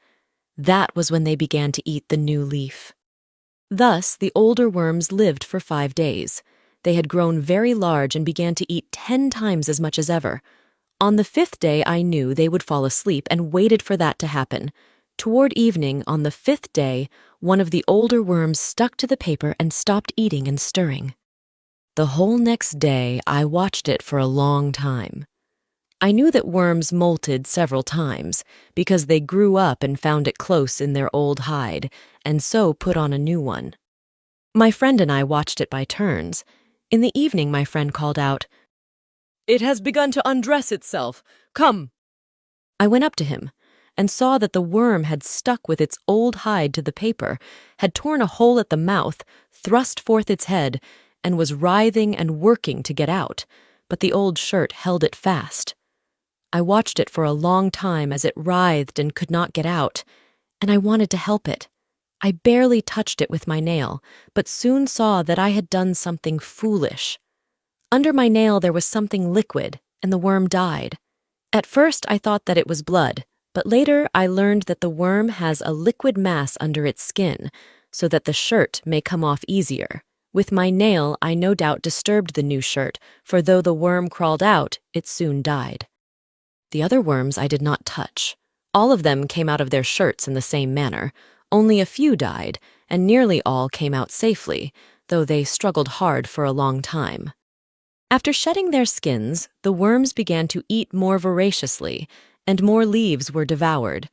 That was when they began to eat the new leaf. Thus, the older worms lived for 5 days. They had grown very large and began to eat 10 times as much as ever. On the 5th day, I knew they would fall asleep and waited for that to happen. Toward evening, on the 5th day, one of the older worms stuck to the paper and stopped eating and stirring. The whole next day, I watched it for a long time. I knew that worms molted several times because they grew up and found it close in their old hide, and so put on a new one. My friend and I watched it by turns. In the evening, my friend called out, "It has begun to undress itself. Come!" I went up to him and saw that the worm had stuck with its old hide to the paper, had torn a hole at the mouth, thrust forth its head, and was writhing and working to get out, but the old shirt held it fast. I watched it for a long time as it writhed and could not get out, and I wanted to help it. I barely touched it with my nail, but soon saw that I had done something foolish. Under my nail there was something liquid, and the worm died. At first I thought that it was blood, but later I learned that the worm has a liquid mass under its skin, so that the shirt may come off easier. With my nail, I no doubt disturbed the new shirt, for though the worm crawled out, it soon died. The other worms I did not touch. All of them came out of their shirts in the same manner. Only a few died, and nearly all came out safely, though they struggled hard for a long time. After shedding their skins, the worms began to eat more voraciously, and more leaves were devoured.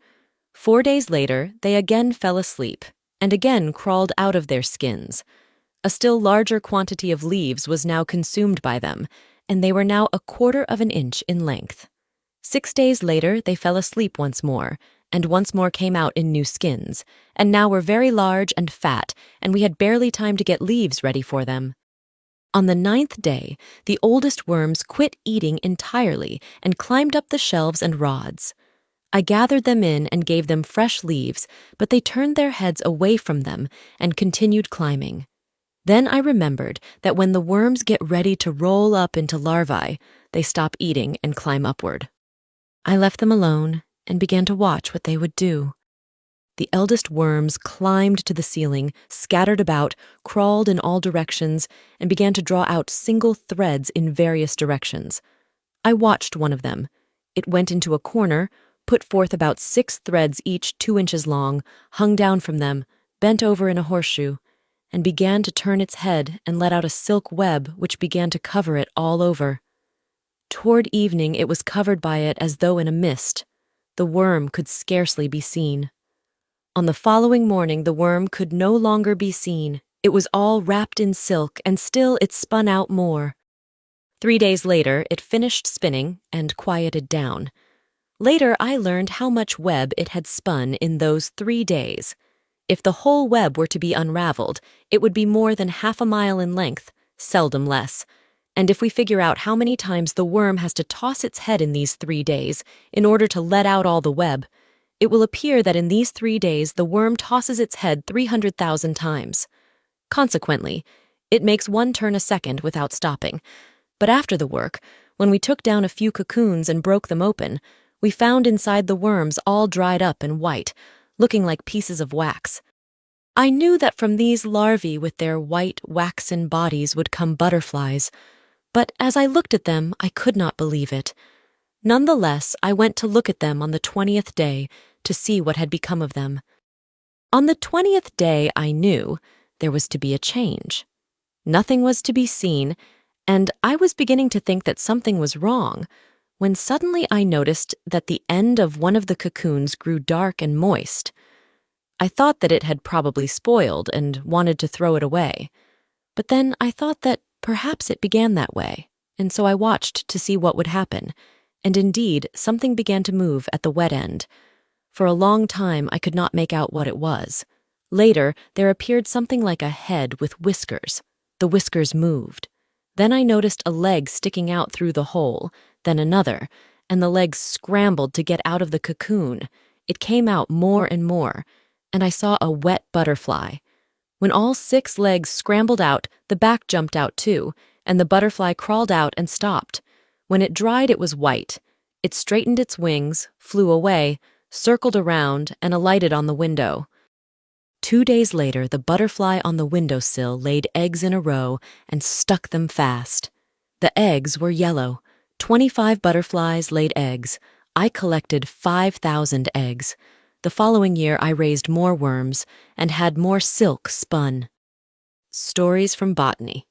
4 days later, they again fell asleep, and again crawled out of their skins. A still larger quantity of leaves was now consumed by them, and they were now 1/4 of an inch in length. 6 days later, they fell asleep once more, and once more came out in new skins, and now were very large and fat, and we had barely time to get leaves ready for them. On the ninth day, the oldest worms quit eating entirely and climbed up the shelves and rods. I gathered them in and gave them fresh leaves, but they turned their heads away from them and continued climbing. Then I remembered that when the worms get ready to roll up into larvae, they stop eating and climb upward. I left them alone and began to watch what they would do. The eldest worms climbed to the ceiling, scattered about, crawled in all directions, and began to draw out single threads in various directions. I watched one of them. It went into a corner, put forth about 6 threads each 2 inches long, hung down from them, bent over in a horseshoe, and began to turn its head and let out a silk web which began to cover it all over. Toward evening it was covered by it as though in a mist. The worm could scarcely be seen. On the following morning the worm could no longer be seen. It was all wrapped in silk, and still it spun out more. 3 days later it finished spinning and quieted down. Later I learned how much web it had spun in those 3 days. If the whole web were to be unraveled, it would be more than half a mile in length, seldom less. And if we figure out how many times the worm has to toss its head in these 3 days in order to let out all the web, it will appear that in these 3 days the worm tosses its head 300,000 times. Consequently, it makes 1 turn a second without stopping. But after the work, when we took down a few cocoons and broke them open, we found inside the worms all dried up and white, looking like pieces of wax. I knew that from these larvae with their white, waxen bodies would come butterflies, but as I looked at them, I could not believe it. Nonetheless, I went to look at them on the 20th day to see what had become of them. On the 20th day, I knew there was to be a change. Nothing was to be seen, and I was beginning to think that something was wrong, when suddenly I noticed that the end of one of the cocoons grew dark and moist. I thought that it had probably spoiled and wanted to throw it away. But then I thought that perhaps it began that way, and so I watched to see what would happen, and indeed something began to move at the wet end. For a long time I could not make out what it was. Later there appeared something like a head with whiskers. The whiskers moved. Then I noticed a leg sticking out through the hole, then another, and the legs scrambled to get out of the cocoon. It came out more and more, and I saw a wet butterfly. When all 6 legs scrambled out, the back jumped out too, and the butterfly crawled out and stopped. When it dried, it was white. It straightened its wings, flew away, circled around, and alighted on the window. 2 days later, the butterfly on the windowsill laid eggs in a row and stuck them fast. The eggs were yellow. 25 butterflies laid eggs. I collected 5,000 eggs. The following year, I raised more worms and had more silk spun. Stories from botany.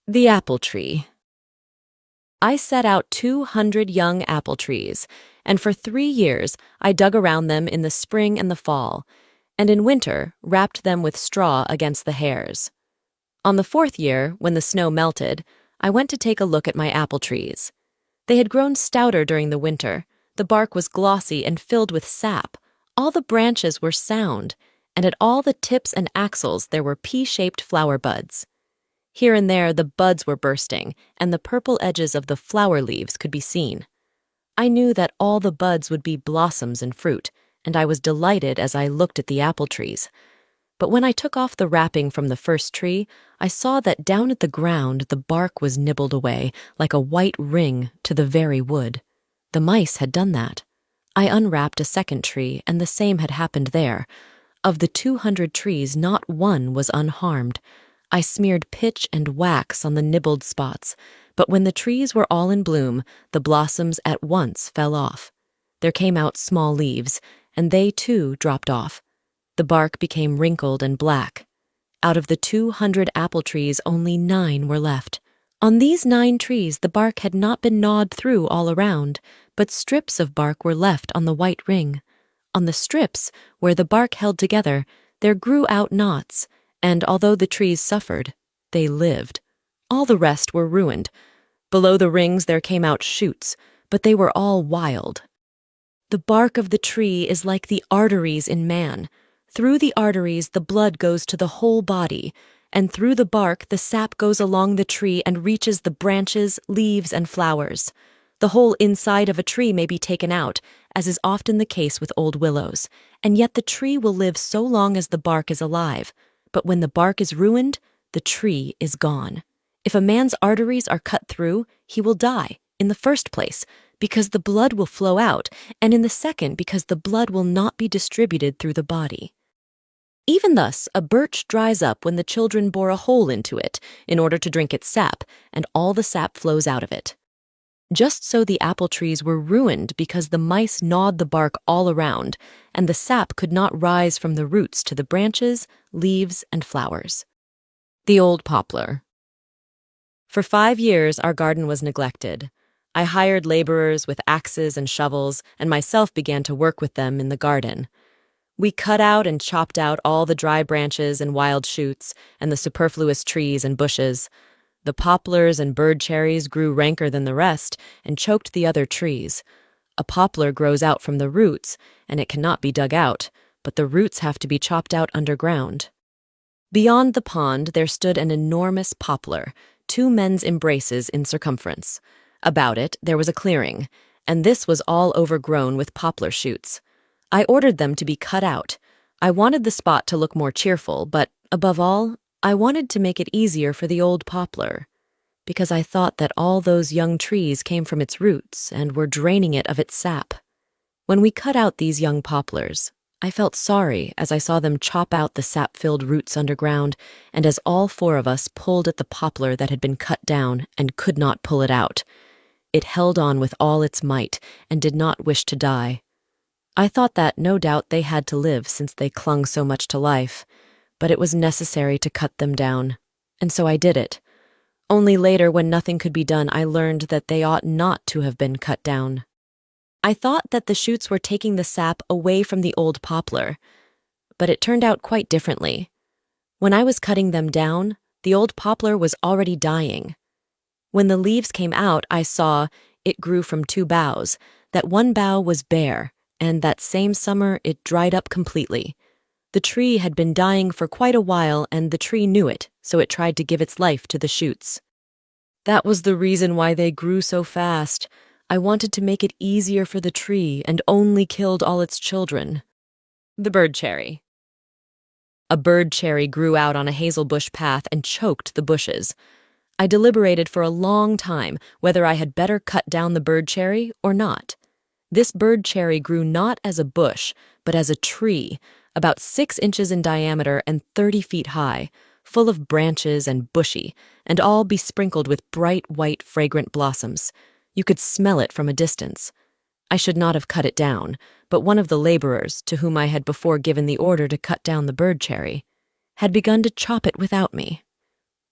The apple tree. I set out 200 young apple trees, and for 3 years I dug around them in the spring and the fall, and in winter wrapped them with straw against the hairs. On the 4th year, when the snow melted, I went to take a look at my apple trees. They had grown stouter during the winter. The bark was glossy and filled with sap. All the branches were sound, and at all the tips and axils there were pea-shaped flower buds. Here and there the buds were bursting, and the purple edges of the flower leaves could be seen. I knew that all the buds would be blossoms and fruit, and I was delighted as I looked at the apple trees. But when I took off the wrapping from the first tree, I saw that down at the ground the bark was nibbled away like a white ring to the very wood. The mice had done that. I unwrapped a second tree, and the same had happened there. Of the 200 trees, not one was unharmed. I smeared pitch and wax on the nibbled spots, but when the trees were all in bloom, the blossoms at once fell off. There came out small leaves, and they too dropped off. The bark became wrinkled and black. Out of the 200 apple trees, only 9 were left. On these 9 trees, the bark had not been gnawed through all around, but strips of bark were left on the white ring. On the strips, where the bark held together, there grew out knots, and although the trees suffered, they lived. All the rest were ruined. Below the rings there came out shoots, but they were all wild. The bark of the tree is like the arteries in man. Through the arteries the blood goes to the whole body, and through the bark the sap goes along the tree and reaches the branches, leaves, and flowers. The whole inside of a tree may be taken out, as is often the case with old willows, and yet the tree will live so long as the bark is alive. But when the bark is ruined, the tree is gone. If a man's arteries are cut through, he will die, in the first place, because the blood will flow out, and in the second, because the blood will not be distributed through the body. Even thus, a birch dries up when the children bore a hole into it in order to drink its sap, and all the sap flows out of it. Just so the apple trees were ruined because the mice gnawed the bark all around, and the sap could not rise from the roots to the branches, leaves, and flowers. The old poplar. For 5 years, our garden was neglected. I hired laborers with axes and shovels, and myself began to work with them in the garden. We cut out and chopped out all the dry branches and wild shoots, and the superfluous trees and bushes. The poplars and bird cherries grew ranker than the rest and choked the other trees. A poplar grows out from the roots, and it cannot be dug out, but the roots have to be chopped out underground. Beyond the pond there stood an enormous poplar, 2 men's embraces in circumference. About it there was a clearing, and this was all overgrown with poplar shoots. I ordered them to be cut out. I wanted the spot to look more cheerful, but, above all, I wanted to make it easier for the old poplar, because I thought that all those young trees came from its roots and were draining it of its sap. When we cut out these young poplars, I felt sorry as I saw them chop out the sap-filled roots underground, and as all 4 of us pulled at the poplar that had been cut down and could not pull it out. It held on with all its might and did not wish to die. I thought that no doubt they had to live since they clung so much to life, but it was necessary to cut them down, and so I did it. Only later, when nothing could be done, I learned that they ought not to have been cut down. I thought that the shoots were taking the sap away from the old poplar, but it turned out quite differently. When I was cutting them down, the old poplar was already dying. When the leaves came out, I saw it grew from 2 boughs, that one bough was bare, and that same summer it dried up completely. The tree had been dying for quite a while, and the tree knew it, so it tried to give its life to the shoots. That was the reason why they grew so fast. I wanted to make it easier for the tree and only killed all its children. The bird cherry. A bird cherry grew out on a hazel bush path and choked the bushes. I deliberated for a long time whether I had better cut down the bird cherry or not. This bird cherry grew not as a bush, but as a tree, about 6 inches in diameter and 30 feet high, full of branches and bushy, and all besprinkled with bright white fragrant blossoms. You could smell it from a distance. I should not have cut it down, but one of the laborers, to whom I had before given the order to cut down the bird cherry, had begun to chop it without me.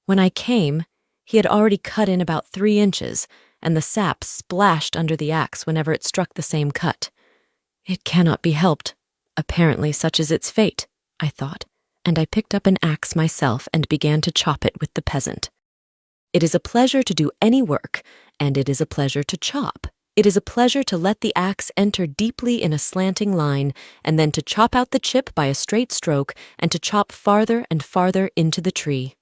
When I came, he had already cut in about 3 inches, and the sap splashed under the axe whenever it struck the same cut. It cannot be helped. Apparently such is its fate, I thought, and I picked up an axe myself and began to chop it with the peasant. It is a pleasure to do any work, and it is a pleasure to chop. It is a pleasure to let the axe enter deeply in a slanting line, and then to chop out the chip by a straight stroke, and to chop farther and farther into the tree.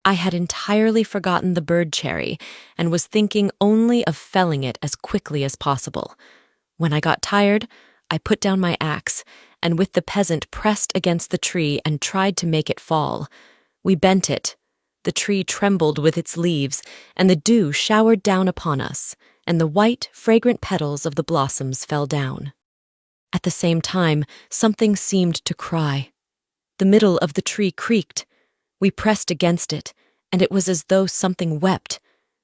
I had entirely forgotten the bird cherry, and was thinking only of felling it as quickly as possible. When I got tired, I put down my axe, and with the peasant pressed against the tree and tried to make it fall. We bent it. The tree trembled with its leaves, and the dew showered down upon us, and the white, fragrant petals of the blossoms fell down. At the same time, something seemed to cry. The middle of the tree creaked. We pressed against it, and it was as though something wept.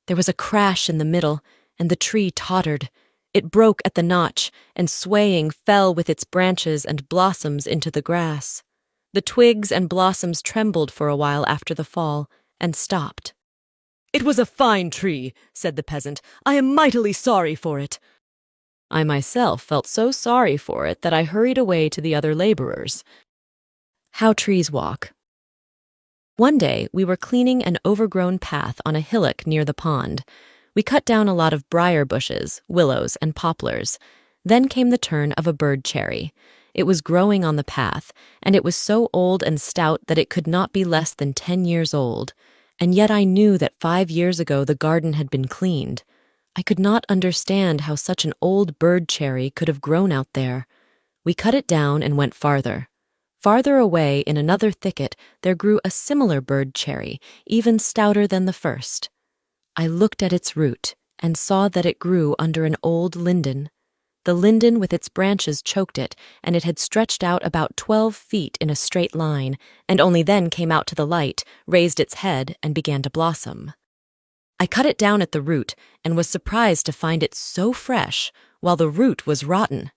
There was a crash in the middle, and the tree tottered. It broke at the notch, and swaying fell with its branches and blossoms into the grass. The twigs and blossoms trembled for a while after the fall, and stopped. "It was a fine tree," said the peasant. "I am mightily sorry for it." I myself felt so sorry for it that I hurried away to the other laborers. How trees walk. One day, we were cleaning an overgrown path on a hillock near the pond. We cut down a lot of briar bushes, willows, and poplars. Then came the turn of a bird cherry. It was growing on the path, and it was so old and stout that it could not be less than 10 years old. And yet I knew that 5 years ago the garden had been cleaned. I could not understand how such an old bird cherry could have grown out there. We cut it down and went farther. Farther away, in another thicket, there grew a similar bird cherry, even stouter than the first. I looked at its root and saw that it grew under an old linden. The linden with its branches choked it, and it had stretched out about 12 feet in a straight line, and only then came out to the light, raised its head, and began to blossom. I cut it down at the root and was surprised to find it so fresh, while the root was rotten.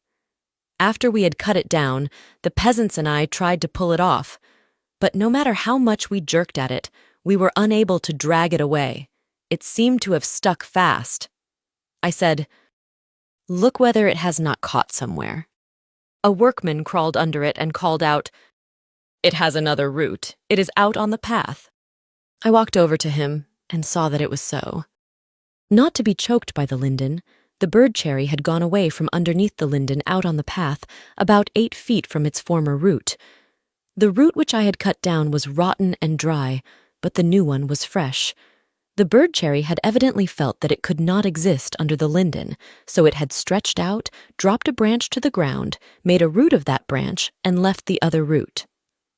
After we had cut it down, the peasants and I tried to pull it off, but no matter how much we jerked at it, we were unable to drag it away. It seemed to have stuck fast. I said, "Look whether it has not caught somewhere." A workman crawled under it and called out, "It has another root. It is out on the path." I walked over to him and saw that it was so. Not to be choked by the linden, the bird cherry had gone away from underneath the linden out on the path, about 8 feet from its former root. The root which I had cut down was rotten and dry, but the new one was fresh. The bird cherry had evidently felt that it could not exist under the linden, so it had stretched out, dropped a branch to the ground, made a root of that branch, and left the other root.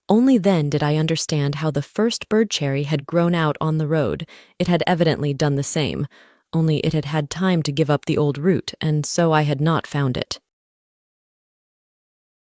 Only then did I understand how the first bird cherry had grown out on the road. It had evidently done the same, only it had had time to give up the old root, and so I had not found it.